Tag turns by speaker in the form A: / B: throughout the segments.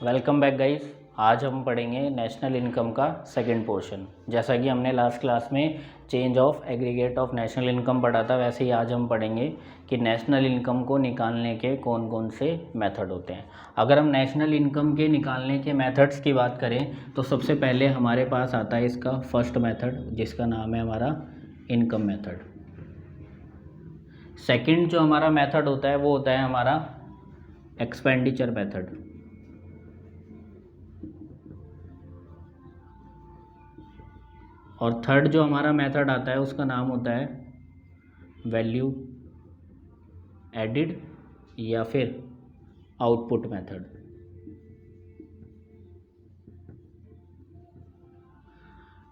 A: Welcome back guys. आज हम पढ़ेंगे नेशनल इनकम का सेकंड पोर्शन। जैसा कि हमने लास्ट क्लास में change of aggregate of national income पढ़ा था, वैसे ही आज हम पढ़ेंगे कि नेशनल इनकम को निकालने के कौन कौन से मेथड होते हैं। अगर हम नेशनल इनकम के निकालने के मेथड्स की बात करें तो सबसे पहले हमारे पास आता है इसका फर्स्ट मेथड, जिसका नाम है हमारा इनकम मेथड। सेकेंड जो हमारा मेथड होता है वो होता है हमारा एक्सपेंडिचर मेथड। और थर्ड जो हमारा मेथड आता है उसका नाम होता है वैल्यू एडिड या फिर आउटपुट मेथड।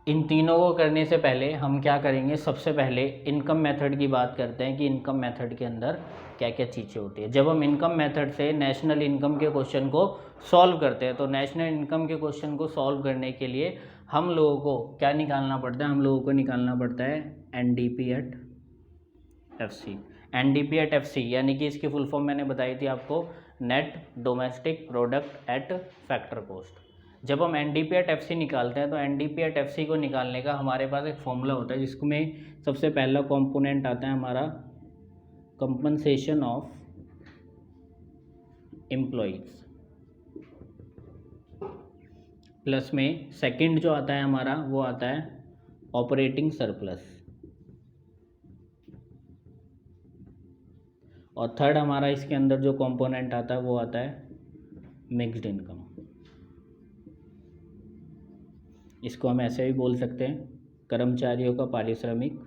A: इन तीनों को करने से पहले हम क्या करेंगे, सबसे पहले इनकम मेथड की बात करते हैं कि इनकम मेथड के अंदर क्या क्या चीज़ें होती है। जब हम इनकम मेथड से नेशनल इनकम के क्वेश्चन को सॉल्व करते हैं तो नेशनल इनकम के क्वेश्चन को सॉल्व करने के लिए हम लोगों को क्या निकालना पड़ता है, हम लोगों को निकालना पड़ता है NDP at FC. NDP at FC यानी कि इसकी फुल फॉर्म मैंने बताई थी आपको, net domestic product at factor cost. जब हम एनडीपी एट एफसी निकालते हैं तो एनडीपी एट एफसी को निकालने का हमारे पास एक फॉर्मूला होता है, जिसमें सबसे पहला कंपोनेंट आता है हमारा कंपनसेशन ऑफ एम्प्लॉयज़, प्लस में सेकंड जो आता है हमारा वो आता है ऑपरेटिंग सरप्लस, और थर्ड हमारा इसके अंदर जो कंपोनेंट आता है वो आता है मिक्स्ड इनकम। इसको हम ऐसे भी बोल सकते हैं कर्मचारियों का पारिश्रमिक,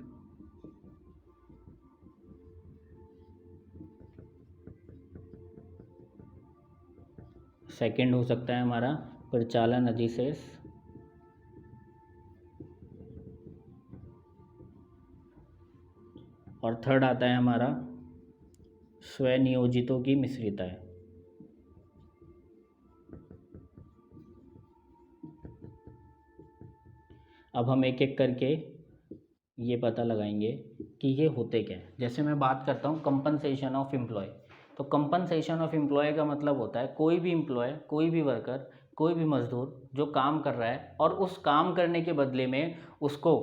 A: सेकंड हो सकता है हमारा परिचालन अधिशेष, और थर्ड आता है हमारा स्वनियोजितों की मिश्रित आय। अब हम एक एक करके ये पता लगाएंगे कि ये होते क्या है। जैसे मैं बात करता हूँ कंपनसेशन ऑफ एम्प्लॉय, तो कंपनसेशन ऑफ एम्प्लॉय का मतलब होता है कोई भी एम्प्लॉय, कोई भी वर्कर, कोई भी मजदूर जो काम कर रहा है और उस काम करने के बदले में उसको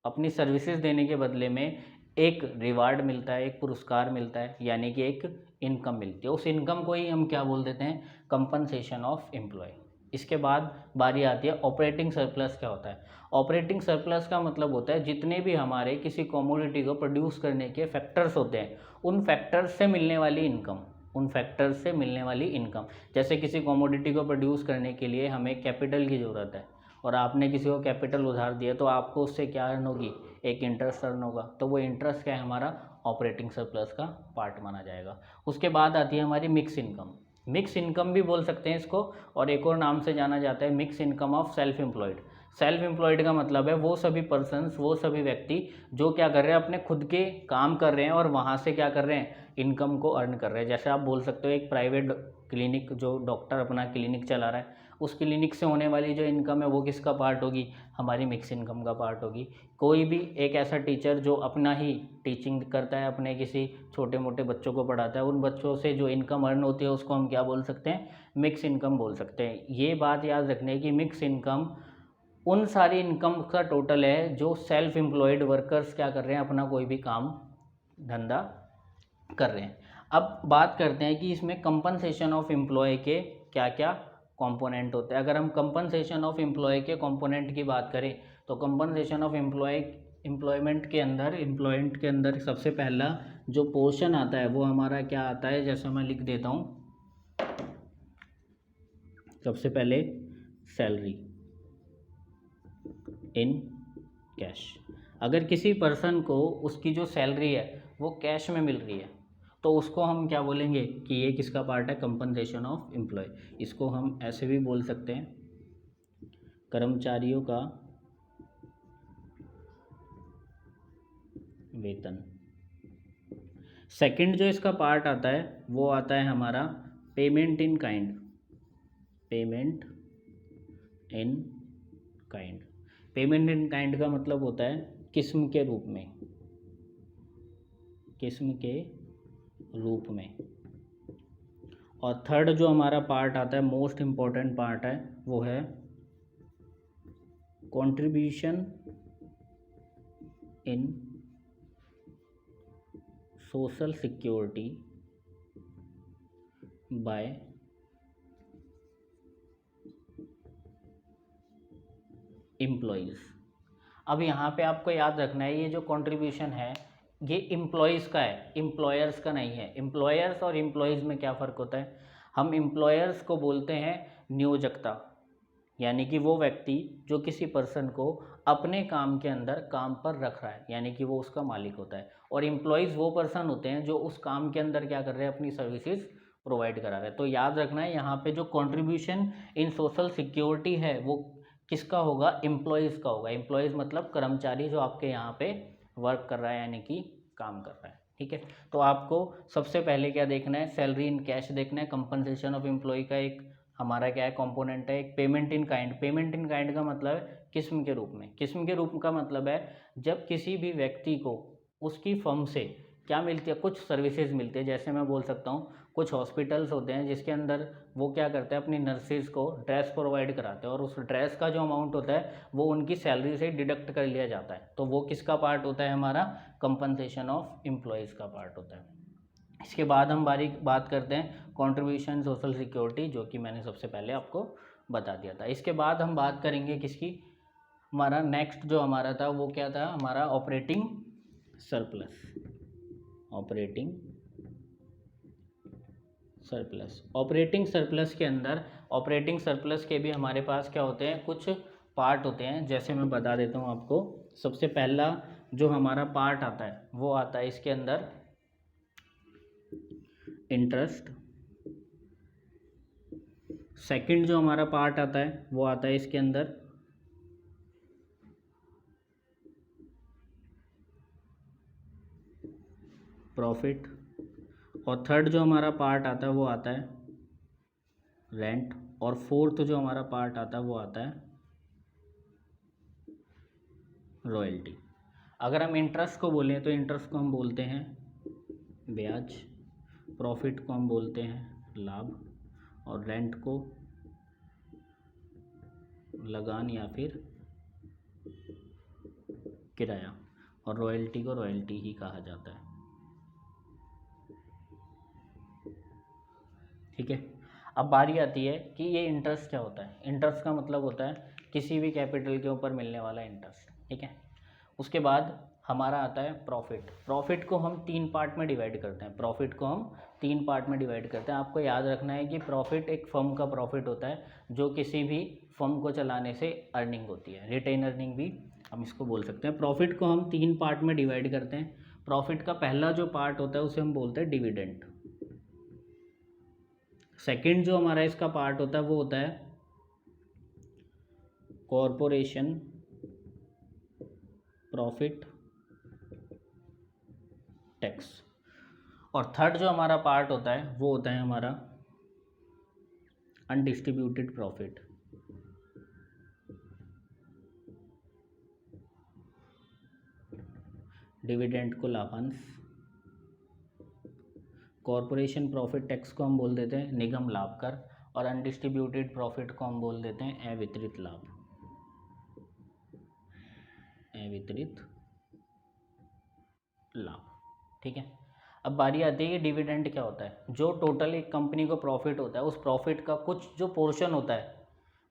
A: अपनी सर्विसेज देने के बदले में एक रिवार्ड मिलता है, एक पुरस्कार मिलता है, यानी कि एक इनकम मिलती है। उस इनकम को ही हम क्या बोल देते हैं, कंपनसेशन ऑफ एम्प्लॉय। इसके बाद बारी आती है ऑपरेटिंग सरप्लस। क्या होता है ऑपरेटिंग सरप्लस का मतलब होता है जितने भी हमारे किसी कमोडिटी को प्रोड्यूस करने के फैक्टर्स होते हैं उन फैक्टर्स से मिलने वाली इनकम, उन फैक्टर्स से मिलने वाली इनकम। जैसे किसी कमोडिटी को प्रोड्यूस करने के लिए हमें कैपिटल की ज़रूरत है और आपने किसी को कैपिटल उधार दिया तो आपको उससे क्या अर्न होगी, एक इंटरेस्ट अर्न होगा। तो वो इंटरेस्ट क्या है, हमारा ऑपरेटिंग सरप्लस का पार्ट माना जाएगा। उसके बाद आती है हमारी मिक्स इनकम। मिक्स इनकम भी बोल सकते हैं इसको, और एक और नाम से जाना जाता है mix income of self employed. Self employed का मतलब है वो सभी पर्सन्स, वो सभी व्यक्ति जो क्या कर रहे हैं, अपने खुद के काम कर रहे हैं और वहाँ से क्या कर रहे हैं, इनकम को अर्न कर रहे हैं। जैसे आप बोल सकते हो एक प्राइवेट क्लिनिक, जो डॉक्टर अपना क्लिनिक चला रहा है, उस क्लिनिक से होने वाली जो इनकम है वो किसका पार्ट होगी, हमारी मिक्स इनकम का पार्ट होगी। कोई भी एक ऐसा टीचर जो अपना ही टीचिंग करता है, अपने किसी छोटे मोटे बच्चों को पढ़ाता है, उन बच्चों से जो इनकम अर्न होती है उसको हम क्या बोल सकते हैं, मिक्स इनकम बोल सकते हैं। ये बात याद रखने की मिक्स इनकम उन सारी इनकम का टोटल है जो सेल्फ एम्प्लॉयड वर्कर्स क्या कर रहे हैं, अपना कोई भी काम धंधा कर रहे हैं। अब बात करते हैं कि इसमें कंपनसेशन ऑफ एम्प्लॉय के क्या क्या कंपोनेंट होते हैं। अगर हम कंपनसेशन ऑफ एम्प्लॉय के कंपोनेंट की बात करें तो कंपनसेशन ऑफ एम्प्लॉयमेंट के अंदर सबसे पहला जो पोर्शन आता है वो हमारा क्या आता है, जैसे मैं लिख देता हूँ, सबसे पहले सैलरी इन कैश। अगर किसी पर्सन को उसकी जो सैलरी है वो कैश में मिल रही है तो उसको हम क्या बोलेंगे कि ये किसका पार्ट है, कंपनसेशन ऑफ एम्प्लॉय। इसको हम ऐसे भी बोल सकते हैं कर्मचारियों का वेतन। सेकंड जो इसका पार्ट आता है वो आता है हमारा payment in kind, payment in kind. Payment in kind का मतलब होता है किस्म के रूप में, किस्म के रूप में। और थर्ड जो हमारा पार्ट आता है, मोस्ट इम्पॉर्टेंट पार्ट है, वो है contribution in social security bye employees. अब यहाँ पे आपको याद रखना है, ये जो कंट्रीब्यूशन है ये एम्प्लॉयज़ का है, एम्प्लॉयर्स का नहीं है। एम्प्लॉयर्स और एम्प्लॉयज़ में क्या फ़र्क होता है? हम एम्प्लॉयर्स को बोलते हैं नियोजकता, यानी कि वो व्यक्ति जो किसी पर्सन को अपने काम के अंदर काम पर रख रहा है, यानी कि वो उसका मालिक होता है। और एम्प्लॉयज़ वो पर्सन होते हैं जो उस काम के अंदर क्या कर रहे हैं, अपनी सर्विसेज प्रोवाइड करा रहे हैं। तो याद रखना है यहाँ पे जो कंट्रीब्यूशन इन सोशल सिक्योरिटी है वो किसका होगा? एम्प्लॉयज़ का होगा। एम्प्लॉयज़ मतलब कर्मचारी जो आपके यहाँ पे वर्क कर रहा है, यानी कि काम कर रहा है। ठीक है, तो आपको सबसे पहले क्या देखना है? सैलरी इन कैश देखना है। कंपनसेशन ऑफ एम्प्लॉय का एक हमारा क्या है कंपोनेंट है, एक payment in kind. Payment in kind का मतलब है किस्म के रूप में। किस्म के रूप का मतलब है जब किसी भी व्यक्ति को उसकी फर्म से क्या मिलती है, कुछ सर्विसेज मिलती है। जैसे मैं बोल सकता हूँ कुछ हॉस्पिटल्स होते हैं जिसके अंदर वो क्या करते हैं, अपनी नर्सेज को ड्रेस प्रोवाइड कराते हैं और उस ड्रेस का जो अमाउंट होता है वो उनकी सैलरी से डिडक्ट कर लिया जाता है। तो वो किसका पार्ट होता है? हमारा कंपनसेशन ऑफ एम्प्लॉयज़ का पार्ट होता है। इसके बाद हम बात करते हैं कंट्रीब्यूशन सोशल सिक्योरिटी, जो कि मैंने सबसे पहले आपको बता दिया था। इसके बाद हम बात करेंगे किसकी? हमारा नेक्स्ट जो हमारा था वो क्या था? हमारा operating surplus. Operating surplus. Operating surplus के अंदर, ऑपरेटिंग सरप्लस के भी हमारे पास क्या होते हैं, कुछ पार्ट होते हैं। जैसे मैं बता देता हूँ आपको। सबसे पहला जो हमारा पार्ट आता है वो आता है इसके अंदर इंटरेस्ट। सेकंड जो हमारा पार्ट आता है वो आता है इसके अंदर प्रॉफिट। और थर्ड जो हमारा पार्ट आता है वो आता है रेंट। और फोर्थ जो हमारा पार्ट आता है वो आता है रॉयल्टी। अगर हम इंटरेस्ट को बोलें तो इंटरेस्ट को हम बोलते हैं ब्याज, प्रॉफिट को हम बोलते हैं लाभ, और रेंट को लगान या फिर किराया, और रॉयल्टी को रॉयल्टी ही कहा जाता है। ठीक है, अब बारी आती है कि ये इंटरेस्ट क्या होता है। इंटरेस्ट का मतलब होता है किसी भी कैपिटल के ऊपर मिलने वाला इंटरेस्ट। ठीक है, उसके बाद हमारा आता है प्रॉफिट। प्रॉफिट को हम 3 पार्ट में डिवाइड करते हैं। प्रॉफिट को हम 3 पार्ट में डिवाइड करते हैं। आपको याद रखना है कि प्रॉफिट एक फर्म का प्रॉफिट होता है जो किसी भी फर्म को चलाने से अर्निंग होती है, रिटेन अर्निंग भी हम इसको बोल सकते हैं। प्रॉफिट को हम 3 पार्ट में डिवाइड करते हैं। प्रॉफिट का पहला जो पार्ट होता है उसे हम बोलते हैं डिविडेंड। सेकंड जो हमारा इसका पार्ट होता है वो होता है कॉरपोरेशन प्रॉफिट टैक्स। और थर्ड जो हमारा पार्ट होता है वो होता है हमारा अनडिस्ट्रीब्यूटेड प्रॉफिट। डिविडेंड को लाभांश, कॉरपोरेशन प्रॉफिट टैक्स को हम बोल देते हैं निगम लाभ कर, और अनडिस्ट्रीब्यूटेड प्रॉफिट को हम बोल देते हैं अवितरित लाभ, अवितरित लाभ। ठीक है, अब बारी आती है कि डिविडेंड क्या होता है। जो टोटल एक कंपनी को प्रॉफिट होता है उस प्रॉफिट का कुछ जो पोर्शन होता है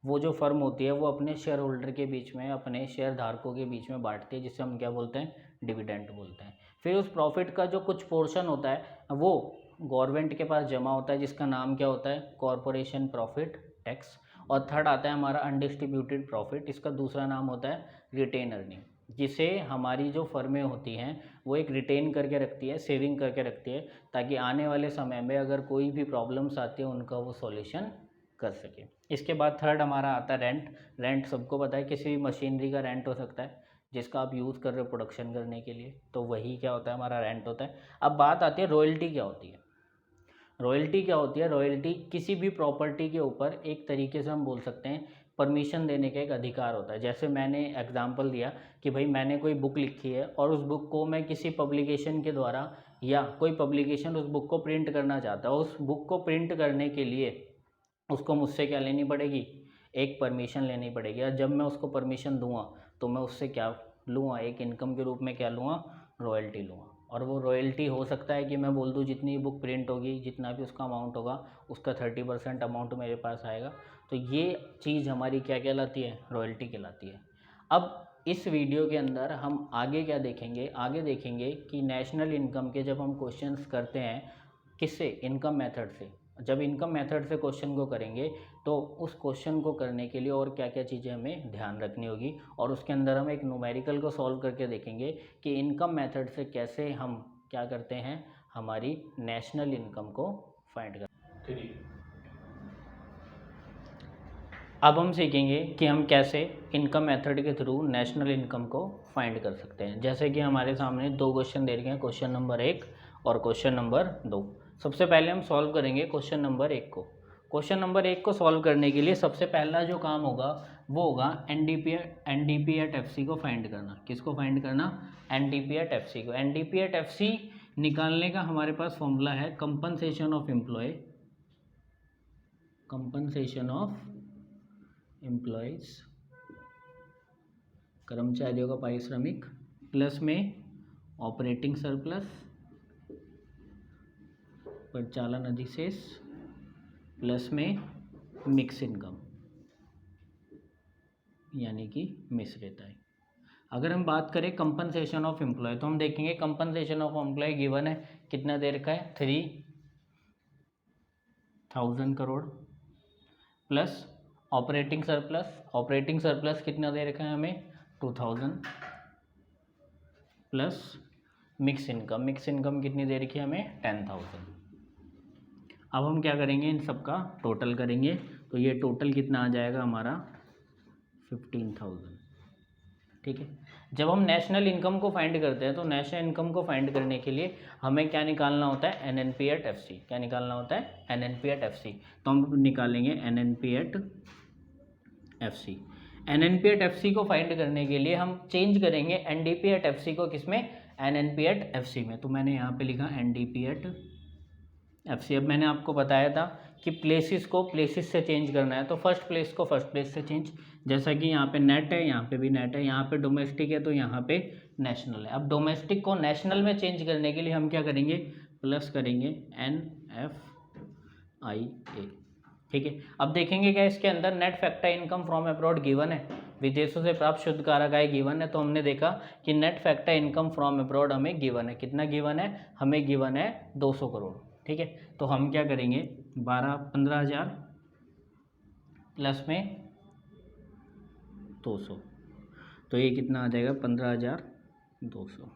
A: वो जो फर्म होती है वो अपने शेयर होल्डर के बीच में, अपने शेयर धारकों के बीच में बांटती है, जिसे हम क्या बोलते हैं? डिविडेंड बोलते हैं। फिर उस प्रॉफिट का जो कुछ पोर्शन होता है वो गवर्नमेंट के पास जमा होता है, जिसका नाम क्या होता है? Corporation profit tax. और थर्ड आता है हमारा अनडिस्ट्रीब्यूटेड प्रॉफिट, इसका दूसरा नाम होता है रिटेन अर्निंग, जिसे हमारी जो फर्में होती हैं वो एक रिटेन करके रखती है, सेविंग करके रखती है, ताकि आने वाले समय में अगर कोई भी प्रॉब्लम्स आती है उनका वो सॉल्यूशन कर सके। इसके बाद थर्ड हमारा आता है रेंट। रेंट सबको पता है, किसी भी मशीनरी का रेंट हो सकता है जिसका आप यूज़ कर रहे हो प्रोडक्शन करने के लिए, तो वही क्या होता है? हमारा रेंट होता है। अब बात आती है रॉयल्टी क्या होती है। रॉयल्टी क्या होती है? रॉयल्टी किसी भी प्रॉपर्टी के ऊपर एक तरीके से हम बोल सकते हैं परमिशन देने का एक अधिकार होता है। जैसे मैंने एग्जांपल दिया कि भाई मैंने कोई बुक लिखी है और उस बुक को मैं किसी पब्लिकेशन के द्वारा या कोई पब्लिकेशन उस बुक को प्रिंट करना चाहता है, उस बुक को प्रिंट करने के लिए उसको मुझसे क्या लेनी पड़ेगी, एक परमिशन लेनी पड़ेगी। और जब मैं उसको परमिशन दूंगा तो मैं उससे क्या लूँगा, एक इनकम के रूप में क्या लूँगा, रॉयल्टी लूँगा। और वो रॉयल्टी हो सकता है कि मैं बोल दूँ जितनी बुक प्रिंट होगी, जितना भी उसका अमाउंट होगा, उसका 30% अमाउंट मेरे पास आएगा। तो ये चीज़ हमारी क्या कहलाती है, रॉयल्टी कहलाती है। अब इस वीडियो के अंदर हम आगे क्या देखेंगे, आगे देखेंगे कि नेशनल इनकम के जब हम क्वेश्चंस करते हैं, किससे, इनकम मेथड से। जब इनकम मेथड से क्वेश्चन को करेंगे तो उस क्वेश्चन को करने के लिए और क्या क्या चीज़ें हमें ध्यान रखनी होगी, और उसके अंदर हम एक न्यूमेरिकल को सॉल्व करके देखेंगे कि इनकम मेथड से कैसे हम क्या करते हैं, हमारी नेशनल इनकम को फाइंड करते हैं। अब हम सीखेंगे कि हम कैसे इनकम मेथड के थ्रू नेशनल इनकम को फाइंड कर सकते हैं। जैसे कि हमारे सामने दो क्वेश्चन दे रखे हैं, क्वेश्चन नंबर 1 और क्वेश्चन नंबर 2। सबसे पहले हम सॉल्व करेंगे क्वेश्चन नंबर 1 को। क्वेश्चन नंबर 1 को सॉल्व करने के लिए सबसे पहला जो काम होगा वो होगा एनडीपी एट एफसी को फाइंड करना। किसको फाइंड करना, एनडीपी एट एफसी को। एनडीपी एट एफसी निकालने का हमारे पास फॉर्मूला है compensation of employ, compensation of employees, कर्मचारियों का पारिश्रमिक, प्लस में ऑपरेटिंग सरप्लस, परिचालन अधिशेष, प्लस में मिक्स इनकम यानी कि मिश्रित आय। अगर हम बात करें कंपनसेशन ऑफ एम्प्लॉय तो हम देखेंगे कंपनसेशन ऑफ एम्प्लॉय गिवन है, कितना देर का है, 3000 करोड़, प्लस ऑपरेटिंग सरप्लस कितना दे रखा है हमें, 2000, प्लस मिक्स इनकम कितनी दे रखी है हमें, 10,000। अब हम क्या करेंगे, इन सब का टोटल करेंगे, तो ये टोटल कितना आ जाएगा हमारा, 15,000। ठीक है। जब हम नेशनल इनकम को फाइंड करते हैं तो नेशनल इनकम को फाइंड करने के लिए हमें क्या निकालना होता है, एनएनपी एट एफसी। क्या निकालना होता है, एनएनपी एट एफसी। तो हम निकालेंगे NNP at FC. NNP at FC को फाइंड करने के लिए हम चेंज करेंगे एनडीपी एट एफसी को, किसमें, एनएनपी एट एफसी में। तो मैंने यहाँ पे लिखा एनडीपी एट एफसी। अब मैंने आपको बताया था कि प्लेसेस को प्लेसेस से चेंज करना है, तो फर्स्ट प्लेस को फर्स्ट प्लेस से चेंज। जैसा कि यहाँ पे नेट है, यहाँ पे भी नेट है, यहाँ पे डोमेस्टिक है तो यहाँ पे नेशनल है। अब डोमेस्टिक को नेशनल में चेंज करने के लिए हम क्या करेंगे, प्लस करेंगे NFIA। ठीक है। अब देखेंगे क्या इसके अंदर net factor income from abroad given है, विदेशों से प्राप्त शुद्ध कारक आय गिवन है। तो हमने देखा कि net factor income from abroad हमें गिवन है, कितना गिवन है, हमें गिवन है 200 करोड़। ठीक है। तो हम क्या करेंगे, 15,000 प्लस में 200, तो ये कितना आ जाएगा, 15,200।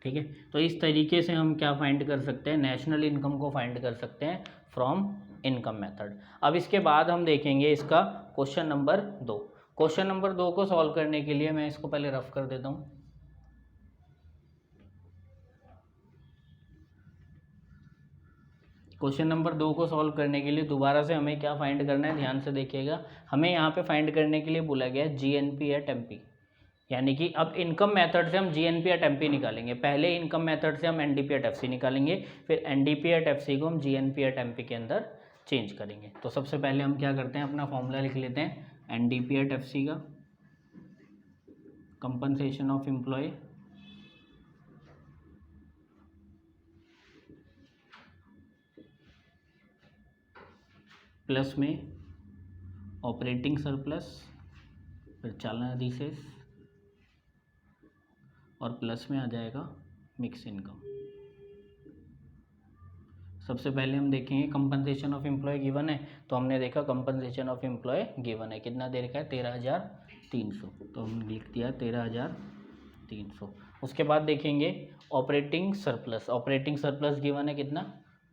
A: ठीक है। तो इस तरीके से हम क्या फाइंड कर सकते हैं, नेशनल इनकम को फाइंड कर सकते हैं फ्रॉम इनकम मेथड। अब इसके बाद हम देखेंगे इसका क्वेश्चन नंबर 2। क्वेश्चन नंबर 2 को सॉल्व करने के लिए मैं इसको पहले रफ कर देता हूँ। क्वेश्चन नंबर 2 को सॉल्व करने के लिए दोबारा से हमें क्या फाइंड करना है, ध्यान से देखिएगा। हमें यहाँ पे फाइंड करने के लिए बोला गया है जीएनपी एट एमपी, यानी कि अब इनकम मेथड से हम जीएनपी एट एमपी निकालेंगे। पहले इनकम मेथड से हम एनडीपी एट एफसी निकालेंगे, फिर एनडीपी एट एफसी को हम जीएनपी एट एमपी के अंदर चेंज करेंगे। तो सबसे पहले हम क्या करते हैं, अपना फॉर्मूला लिख लेते हैं एनडीपी एट एफसी का, कंपनसेशन ऑफ एम्प्लॉय प्लस में ऑपरेटिंग सरप्लस, फिर चालन अधिशेष, और प्लस में आ जाएगा मिक्स इनकम। सबसे पहले हम देखेंगे कंपनसेशन ऑफ एम्प्लॉय गिवन है, तो हमने देखा कंपनसेशन ऑफ एम्प्लॉय गिवन है, कितना दे रखा है, 13,300। तो हमने लिख दिया 13,300। उसके बाद देखेंगे ऑपरेटिंग सरप्लस गिवन है कितना,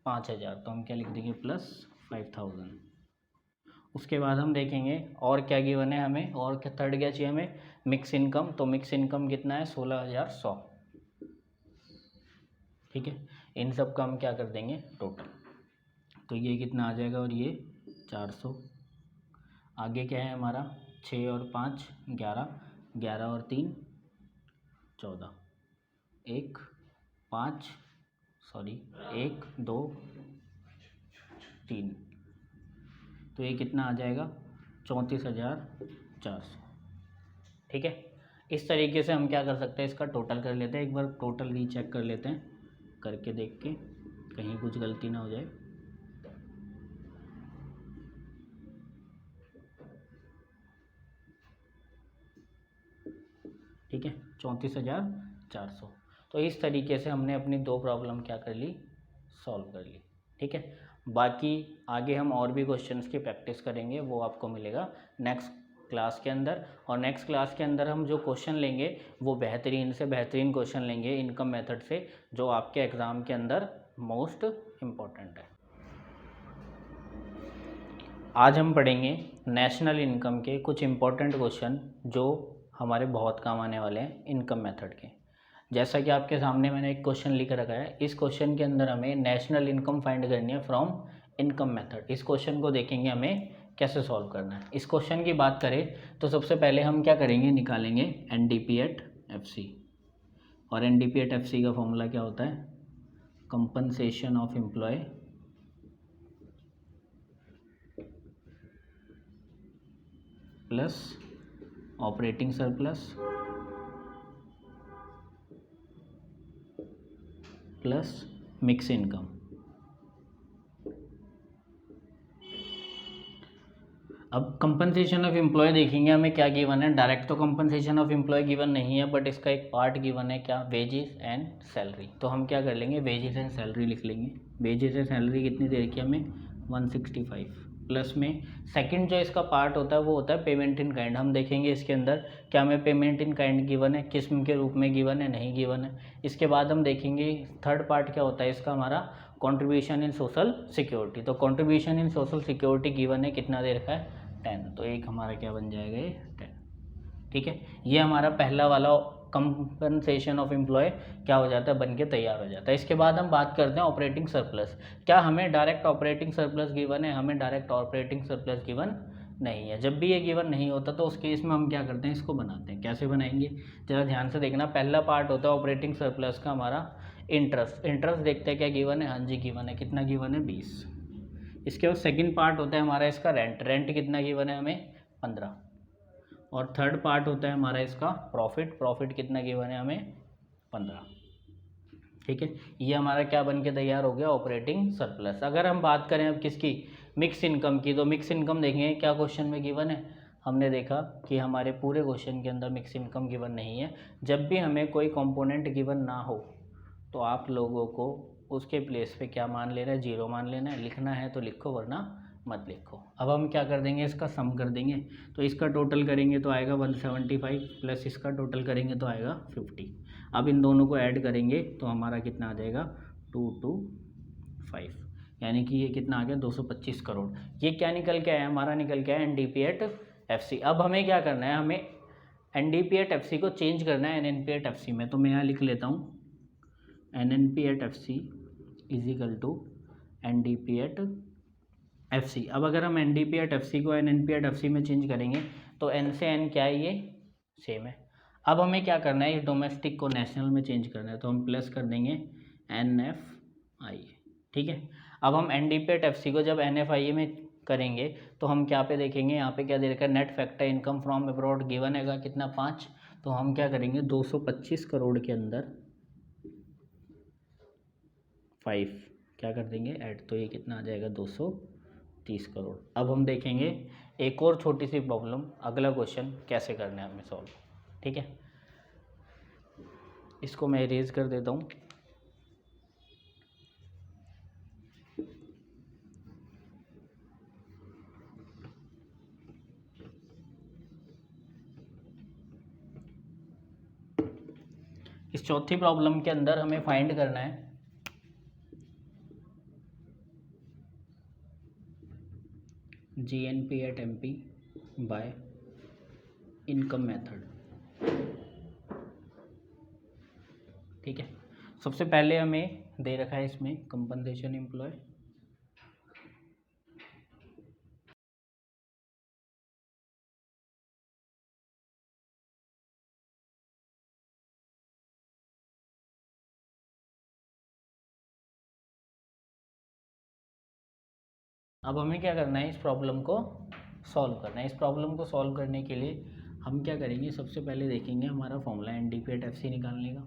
A: 5,000। तो हम क्या लिख देंगे, प्लस 5,000। उसके बाद हम देखेंगे और क्या गिवन है हमें, और क्या थर्ड क्या चाहिए हमें, मिक्स इनकम। तो मिक्स इनकम कितना है, 16,100। ठीक है। इन सब का हम क्या कर देंगे टोटल, तो ये कितना आ जाएगा, और ये 400। आगे क्या है हमारा, 6 और 5 11, 11 और 3 14, 1 5 सॉरी 1 2 3, तो ये कितना आ जाएगा 34,400। ठीक है, इस तरीके से हम क्या कर सकते हैं, इसका टोटल कर लेते हैं। एक बार टोटल रीचेक कर लेते हैं, करके देख के कहीं कुछ गलती ना हो जाए। ठीक है, 34,400। तो इस तरीके से हमने अपनी 2 प्रॉब्लम क्या कर ली, सॉल्व कर ली। ठीक है, बाकी आगे हम और भी क्वेश्चंस की प्रैक्टिस करेंगे, वो आपको मिलेगा नेक्स्ट क्लास के अंदर। और नेक्स्ट क्लास के अंदर हम जो क्वेश्चन लेंगे वो बेहतरीन से बेहतरीन क्वेश्चन लेंगे इनकम मेथड से, जो आपके एग्ज़ाम के अंदर मोस्ट इम्पॉर्टेंट है। आज हम पढ़ेंगे नेशनल इनकम के कुछ इम्पोर्टेंट क्वेश्चन जो हमारे बहुत काम आने वाले हैं इनकम मेथड के। जैसा कि आपके सामने मैंने एक क्वेश्चन लिख रखा है, इस क्वेश्चन के अंदर हमें नेशनल इनकम फाइंड करनी है फ्रॉम इनकम मेथड। इस क्वेश्चन को देखेंगे हमें कैसे सॉल्व करना है। इस क्वेश्चन की बात करें तो सबसे पहले हम क्या करेंगे, निकालेंगे NDP एट FC। और NDP एट FC का फॉर्मूला क्या होता है, compensation of employ plus operating surplus plus mix income. अब कंपनसेशन ऑफ एम्प्लॉय देखेंगे हमें क्या गिवन है। डायरेक्ट तो कंपनसेशन ऑफ एम्प्लॉय गिवन नहीं है, बट इसका एक पार्ट गिवन है, क्या, वेजेस एंड सैलरी। तो हम क्या कर लेंगे, वेजेस एंड सैलरी लिख लेंगे। वेजेस एंड सैलरी कितनी दे रखी है हमें, 165। प्लस में सेकंड जो इसका पार्ट होता है वो होता है पेमेंट इन काइंड। हम देखेंगे इसके अंदर क्या हमें पेमेंट इन काइंड गिवन है, किस्म के रूप में गिवन है, नहीं गिवन है। इसके बाद हम देखेंगे थर्ड पार्ट क्या होता है इसका, हमारा कंट्रीब्यूशन इन सोशल सिक्योरिटी। तो contribution in social security given है, कितना दे रखा है, 10। तो एक हमारा क्या बन जाएगा, ये 10। ठीक है, ये हमारा पहला वाला कंपनसेशन ऑफ एम्प्लॉय क्या हो जाता है, बन के तैयार हो जाता है। इसके बाद हम बात करते हैं ऑपरेटिंग सरप्लस। क्या हमें डायरेक्ट ऑपरेटिंग सरप्लस गिवन है, हमें डायरेक्ट ऑपरेटिंग सरप्लस गिवन नहीं है। जब भी ये गिवन नहीं होता तो उस केस में हम क्या करते हैं, इसको बनाते हैं। कैसे बनाएंगे, ज़रा ध्यान से देखना। पहला पार्ट होता है ऑपरेटिंग सरप्लस का हमारा इंटरेस्ट। इंटरेस्ट देखते हैं क्या गिवन है, हाँ जी गिवन है, कितना गिवन है, 20। इसके बाद सेकंड पार्ट होता है हमारा इसका रेंट। रेंट कितना गिवन है हमें, 15। और थर्ड पार्ट होता है हमारा इसका प्रॉफिट। प्रॉफिट कितना गिवन है हमें, 15। ठीक है, ये हमारा क्या बन के तैयार हो गया, ऑपरेटिंग सरप्लस। अगर हम बात करें अब किसकी, मिक्स इनकम की, तो मिक्स इनकम देखेंगे क्या क्वेश्चन में गिवन है। हमने देखा कि हमारे पूरे क्वेश्चन के अंदर मिक्स इनकम गिवन नहीं है। जब भी हमें कोई कंपोनेंट गिवन ना हो तो आप लोगों को उसके प्लेस पे क्या मान लेना है, 0 मान लेना है। लिखना है तो लिखो, वरना मत लिखो। अब हम क्या कर देंगे, इसका सम कर देंगे। तो इसका टोटल करेंगे तो आएगा 175, प्लस इसका टोटल करेंगे तो आएगा 50। अब इन दोनों को ऐड करेंगे तो हमारा कितना आ जाएगा, 225, यानी कि ये कितना आ गया, 225 करोड़। ये क्या निकल के आया, हमारा निकल के आया NDP एट FC। अब हमें क्या करना है, हमें NDP एट FC को चेंज करना है NNP एट FC में। तो मैं यहाँ लिख लेता हूँ NNP at FC is equal to NDP at FC। अब अगर हम NDP एट FC को NNP एट FC में चेंज करेंगे तो N से N क्या है, ये सेम है। अब हमें क्या करना है, इस डोमेस्टिक को नेशनल में चेंज करना है। तो हम प्लस कर देंगे NFI। ठीक है, अब हम NDP एट FC को जब NFI में करेंगे तो हम क्या पे देखेंगे, यहाँ पे क्या दे रखा है, net factor income from abroad given है कितना, 5। तो हम क्या करेंगे, 225 करोड़ के अंदर 5 क्या कर देंगे ऐड, तो ये कितना आ जाएगा, 230 करोड़। अब हम देखेंगे एक और छोटी सी प्रॉब्लम, अगला क्वेश्चन कैसे करना है हमें सॉल्व। ठीक है, इसको मैं इरेज कर देता हूँ। इस चौथी प्रॉब्लम के अंदर हमें फाइंड करना है GNP at MP by income method. ठीक है, सबसे पहले हमें दे रखा है इसमें कंपनसेशन एम्प्लॉय अब हमें क्या करना है, इस प्रॉब्लम को सॉल्व करना है। इस प्रॉब्लम को सॉल्व करने के लिए हम क्या करेंगे, सबसे पहले देखेंगे हमारा फॉर्मूला NDP/FC निकालने का।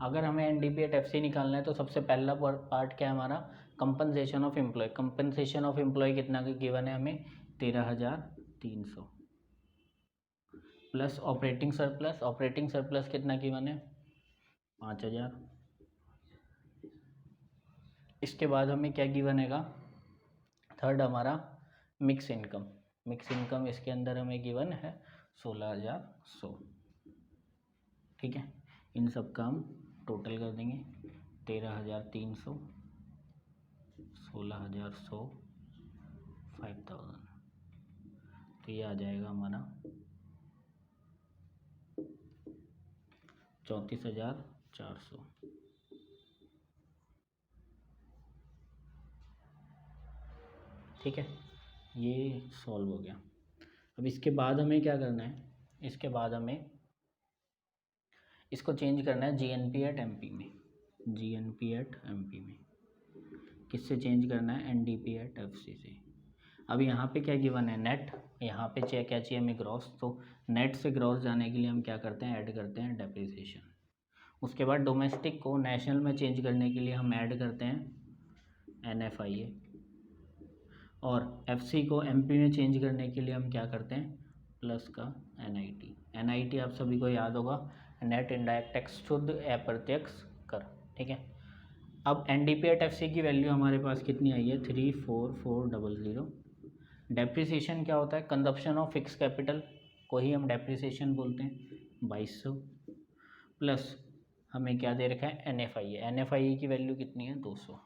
A: अगर हमें NDP/FC निकालना है तो सबसे पहला पार्ट क्या है हमारा, compensation of employ. Compensation of employ कितना गिवन है हमें, 13,300 plus operating surplus. Operating surplus कितना गिवन है, 5,000। इसके बाद हमें क्या गिवन हैगा, थर्ड हमारा मिक्स इनकम। मिक्स इनकम इसके अंदर हमें गिवन है 16,100। ठीक है, इन सब का हम टोटल कर देंगे, 13,300, 16,100, 5,000, तो ये आ जाएगा हमारा 34,400। ठीक है, ये सॉल्व हो गया। अब इसके बाद हमें क्या करना है, इसके बाद हमें इसको चेंज करना है GNP/MP में। GNP/MP में किससे चेंज करना है, NDP/FC से। अब यहाँ पे क्या गिवन है, नेट। यहाँ पे क्या चाहिए हमें, ग्रॉस। तो नेट से ग्रॉस जाने के लिए हम क्या करते हैं, ऐड करते हैं डेप्रिसिएशन। उसके बाद डोमेस्टिक को नेशनल में चेंज करने के लिए हम ऐड करते हैं NFIA, और FC को MP में चेंज करने के लिए हम क्या करते हैं, प्लस का NIT। NIT आप सभी को याद होगा, नेट इनडायरेक्ट टैक्स, शुद्ध अप्रत्यक्ष कर। ठीक है, अब NDP/FC की वैल्यू हमारे पास कितनी आई है, 34400। डेप्रिसिएशन क्या होता है, कंजप्शन ऑफ फिक्स कैपिटल को ही हम डेप्रिसिएशन बोलते हैं, 2200। प्लस हमें क्या दे रखा है, NFIA। NFIA की वैल्यू कितनी है, 200।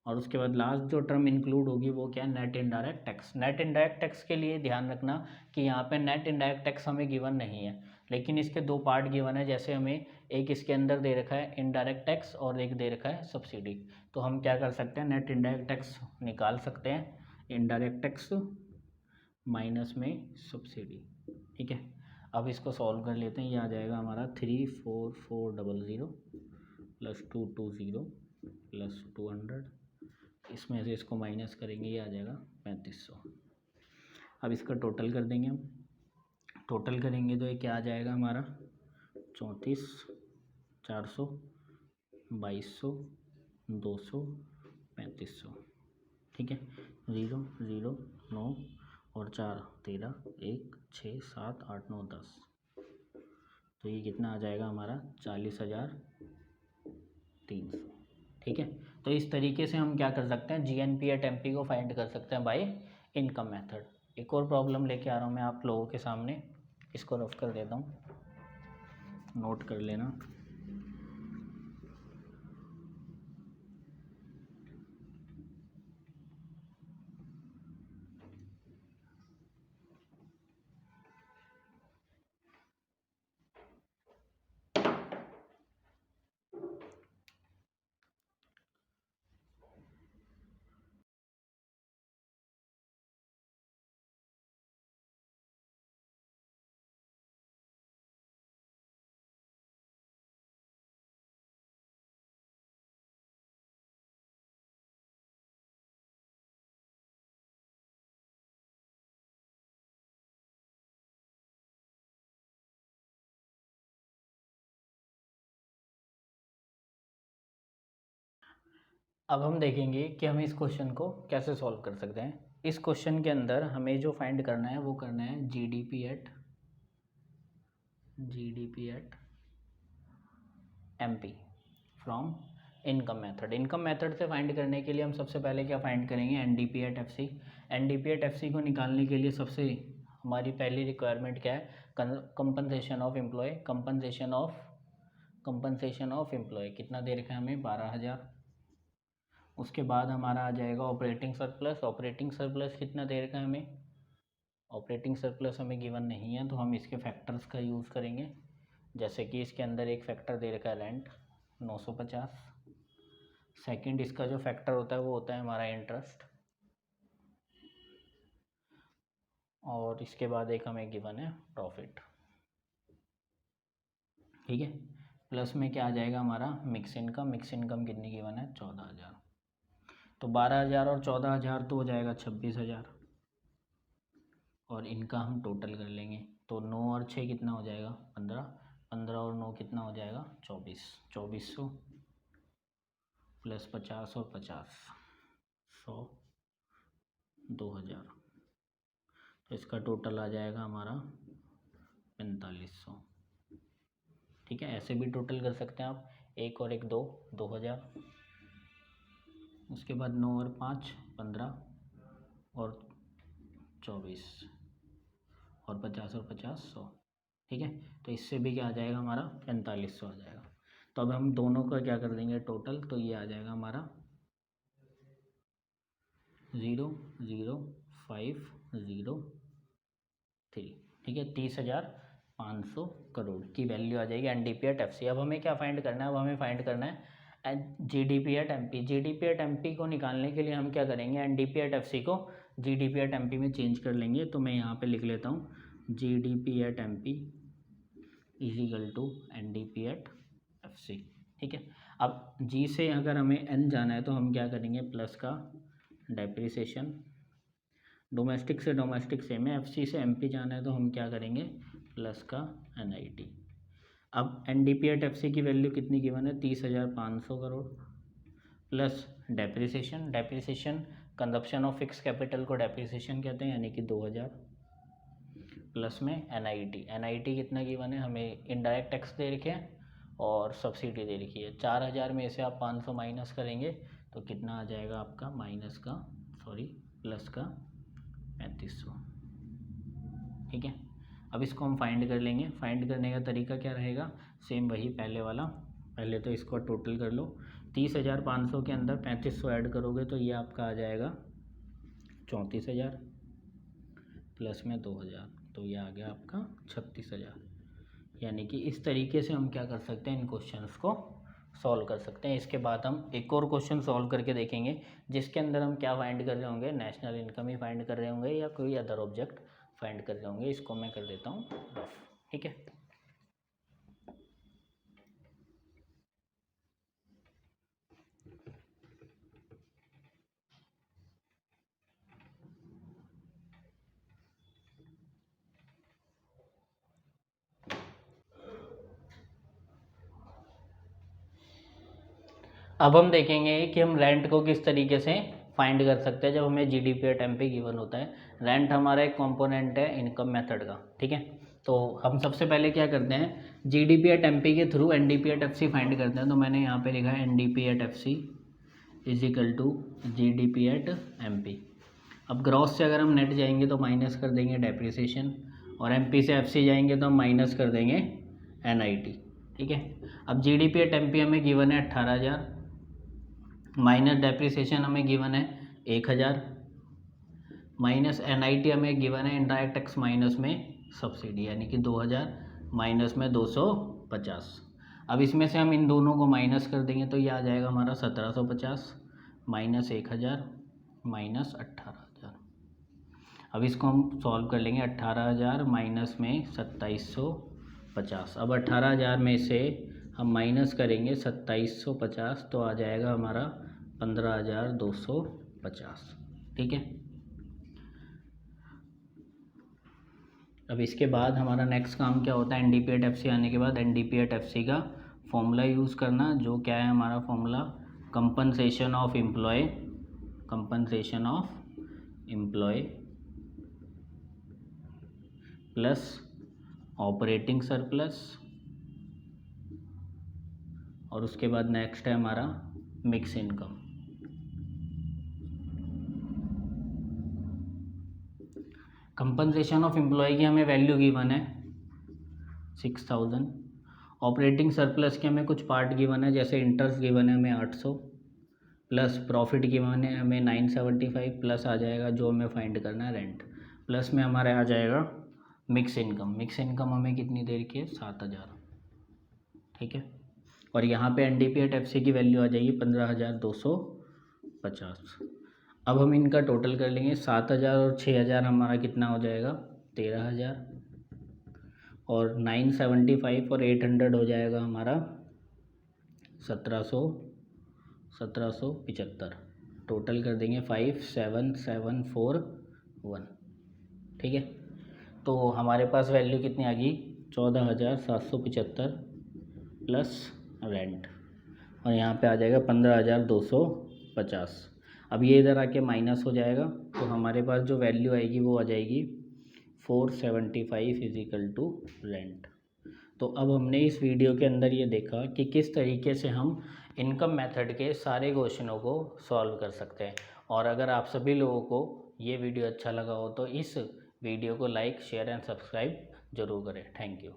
A: और उसके बाद लास्ट जो टर्म इंक्लूड होगी वो क्या है, net indirect tax. Net indirect tax के लिए ध्यान रखना कि यहाँ पे नेट इनडायरेक्ट टैक्स हमें गिवन नहीं है, लेकिन इसके दो पार्ट गिवन है। जैसे हमें एक इसके अंदर दे रखा है इनडायरेक्ट टैक्स और एक दे रखा है सब्सिडी। तो हम क्या कर सकते हैं, नेट इनडायरेक्ट टैक्स निकाल सकते हैं, इनडायरेक्ट टैक्स माइनस में सब्सिडी। ठीक है, अब इसको सॉल्व कर लेते हैं। ये आ जाएगा हमारा 34400 प्लस 220 प्लस 200, इसमें से इसको माइनस करेंगे, ये आ जाएगा 3500। अब इसका टोटल कर देंगे हम। टोटल करेंगे तो ये क्या आ जाएगा हमारा, 34,400, 2200, 200, 3500। ठीक है, 0 0 9 और 4 13, 1 6 7 8 9 10, तो ये कितना आ जाएगा हमारा, 40,300। ठीक है, तो इस तरीके से हम क्या कर सकते हैं, GNP/MP को फाइंड कर सकते हैं बाय इनकम मेथड। एक और प्रॉब्लम लेके आ रहा हूँ मैं आप लोगों के सामने, इसको रफ कर देता हूँ, नोट कर लेना। अब हम देखेंगे कि हम इस क्वेश्चन को कैसे सॉल्व कर सकते हैं। इस क्वेश्चन के अंदर हमें जो फाइंड करना है वो करना है GDP/MP from income method. Income method से फाइंड करने के लिए हम सबसे पहले क्या फाइंड करेंगे, NDP/FC। NDP/FC को निकालने के लिए सबसे हमारी पहली रिक्वायरमेंट क्या है, compensation of employ. Compensation of employ कितना दे रखा है हमें, 12,000। उसके बाद हमारा आ जाएगा ऑपरेटिंग सरप्लस। ऑपरेटिंग सरप्लस कितना दे रखा है हमें, ऑपरेटिंग सरप्लस हमें गिवन नहीं है, तो हम इसके फैक्टर्स का यूज़ करेंगे। जैसे कि इसके अंदर एक फैक्टर दे रखा है रेंट 950। सेकंड इसका जो फैक्टर होता है वो होता है हमारा इंटरेस्ट, और इसके बाद एक हमें गिवन है प्रॉफिट। ठीक है, प्लस में क्या आ जाएगा हमारा मिक्स इनकम। मिक्स इनकम कितनी गिवन है, 14,000। तो 12,000 और 14,000 तो हो जाएगा 26,000, और इनका हम टोटल कर लेंगे। तो 9 और 6 कितना हो जाएगा 15, 15 और 9 कितना हो जाएगा 24, 2400 प्लस 50 और 50 100 2,000, तो इसका टोटल आ जाएगा हमारा 4500। ठीक है, ऐसे भी टोटल कर सकते हैं आप, एक और एक 2, 2,000, उसके बाद 9 और 5 15 और 24 और 50 और 50 100। ठीक है, तो इससे भी क्या आ जाएगा हमारा 4500 आ जाएगा। तो अब हम दोनों का क्या कर देंगे टोटल, तो ये आ जाएगा हमारा 0,0503। ठीक है, 30,500 करोड़ की वैल्यू आ जाएगी एनडीपी एट एफसी। अब हमें क्या फाइंड करना है, अब हमें फाइंड करना है GDP at MP. GDP at MP को निकालने के लिए हम क्या करेंगे, एनडीपी एट एफसी को जीडीपी एट एमपी में चेंज कर लेंगे। तो मैं यहाँ पे लिख लेता हूँ GDP at MP is equal to NDP at FC. ठीक है, अब जी से अगर हमें एन जाना है तो हम क्या करेंगे, प्लस का डेप्रिसिएशन, डोमेस्टिक से डोमेस्टिक सेम है, एफसी से एमपी जाना है तो हम क्या करेंगे, प्लस का एनआईटी। अब एनडीपी एट एफसी की वैल्यू कितनी गिवन है 30,500 crore, plus depreciation, depreciation consumption of fix capital को डेप्रिसिएशन कहते हैं यानी कि 2,000, प्लस में एनआईटी। एनआईटी कितना गिवन है हमें, इनडायरेक्ट टैक्स दे रखे हैं और सब्सिडी दे रखी है। 4,000 में से आप 500 माइनस करेंगे तो कितना आ जाएगा आपका, प्लस का 3500। ठीक है, अब इसको हम फाइंड कर लेंगे। फाइंड करने का तरीका क्या रहेगा, सेम वही पहले वाला। पहले तो इसको टोटल कर लो, 30,500 के अंदर 3500 ऐड करोगे तो ये आपका आ जाएगा 34,000, प्लस में 2,000, तो ये आ गया आपका 36,000। यानी कि इस तरीके से हम क्या कर सकते हैं, इन क्वेश्चंस को सॉल्व कर सकते हैं। इसके बाद हम एक और क्वेश्चन सॉल्व करके देखेंगे जिसके अंदर हम क्या फाइंड कर रहे होंगे, नेशनल इनकम ही फाइंड कर रहे होंगे या कोई अदर ऑब्जेक्ट फाइंड कर रहे होंगे। इसको मैं कर देता हूँ रफ। ठीक है, अब हम देखेंगे कि हम रेंट को किस तरीके से फाइंड कर सकते हैं जब हमें जीडीपी एट एमपी गिवन होता है। रेंट हमारा एक कंपोनेंट है इनकम मेथड का। ठीक है, तो हम सबसे पहले क्या करते हैं, जीडीपी एट एमपी के through NDP at FC find करते हैं। तो मैंने यहाँ पे लिखा है NDP at FC is equal to GDP at MP. अब ग्रॉस से अगर हम नेट जाएंगे तो माइनस कर देंगे डेप्रिसिएशन, और एमपी से एफसी जाएंगे तो हम माइनस कर देंगे एनआईटी। ठीक है, अब जीडीपी एट एमपी हमें गिवन है 18,000, माइनस डेप्रिसिएशन हमें गिवन है 1,000, माइनस एनआईटी हमें गिवन है इनडायरेक्ट टैक्स माइनस में सब्सिडी यानी कि 2,000, माइनस में 250। अब इसमें से हम इन दोनों को माइनस कर देंगे तो ये आ जाएगा हमारा 1,750 माइनस 1,000 माइनस 18,000। अब इसको हम सॉल्व कर लेंगे, 18,000 माइनस में 2,750। अब 18,000 में से हम माइनस करेंगे 2,750 तो आ जाएगा हमारा 15,250। ठीक है, अब इसके बाद हमारा नेक्स्ट काम क्या होता है, एनडीपी एट एफसी आने के बाद एनडीपी एट एफसी का फॉर्मूला यूज़ करना, जो क्या है हमारा formula, compensation of employ, compensation of employ plus operating surplus, और उसके बाद नेक्स्ट है हमारा mix income. Compensation of employ की हमें वैल्यू गिवन है 6,000, ऑपरेटिंग सरप्लस के हमें कुछ पार्ट गिवन है जैसे इंटरेस्ट गिवन है हमें 800, प्लस प्रॉफिट गिवन है हमें 975, प्लस आ जाएगा जो हमें फाइंड करना है रेंट, प्लस में हमारे आ जाएगा मिक्स इनकम। मिक्स इनकम हमें कितनी देर की है 7,000। ठीक है, और यहाँ पे एनडीपी एट एफसी की वैल्यू आ जाएगी 15,250। अब हम इनका टोटल कर लेंगे, 7,000 और 6,000 हमारा कितना हो जाएगा 13,000, और 975 और 800 हो जाएगा हमारा 1,775। टोटल कर देंगे 57741, ठीक है। तो हमारे पास वैल्यू कितनी आ गई 14,775 प्लस रेंट, और यहाँ पे आ जाएगा 15,250। अब ये इधर आके माइनस हो जाएगा, तो हमारे पास जो वैल्यू आएगी वो आ जाएगी 475 इज इक्वल टू रेंट। तो अब हमने इस वीडियो के अंदर ये देखा कि किस तरीके से हम इनकम मेथड के सारे क्वेश्चनों को सॉल्व कर सकते हैं। और अगर आप सभी लोगों को ये वीडियो अच्छा लगा हो तो इस वीडियो को लाइक, शेयर एंड सब्सक्राइब जरूर करें। Thank you.